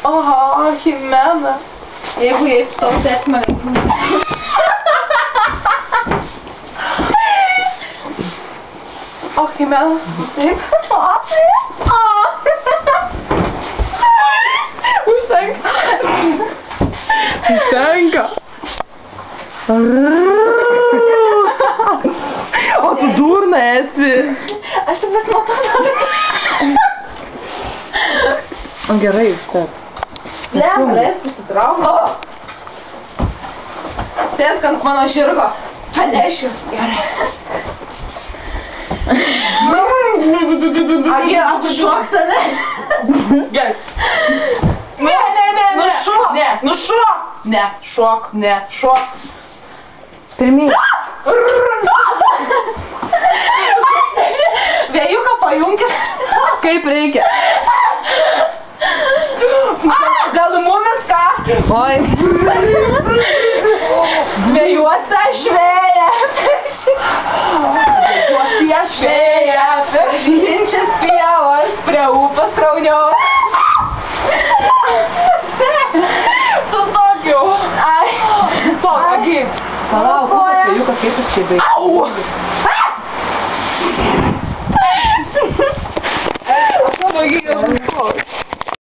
Oho, Jimena. Jeigu tau teks mane. O, Jimena. Taip. Užtenka. Užtenka. O tu durna esi. Aš taip pasimatau dabar. O gerai, užteks. Lemba, leisk išsitraukti. Sėsk ant mano žirgo. Panešiu. Gerai. Agi, ar tu šoks, ne? Gerai. Ne. Nušok. Ne. Nušok. Ne. Šok. Ne. Šok. Pirmieji. Vėjuką pajunkis. Kaip reikia. Gal mumis ką? Oi. Vėjuose švėja. Vėjuose švėja. Per žydinčias pievas prie upės rauniau. Su tokiu. Ai. Stok, Agi. Palauk, kokias vėjukas, kaip jis čia baigia. Au. Aš labai giliau.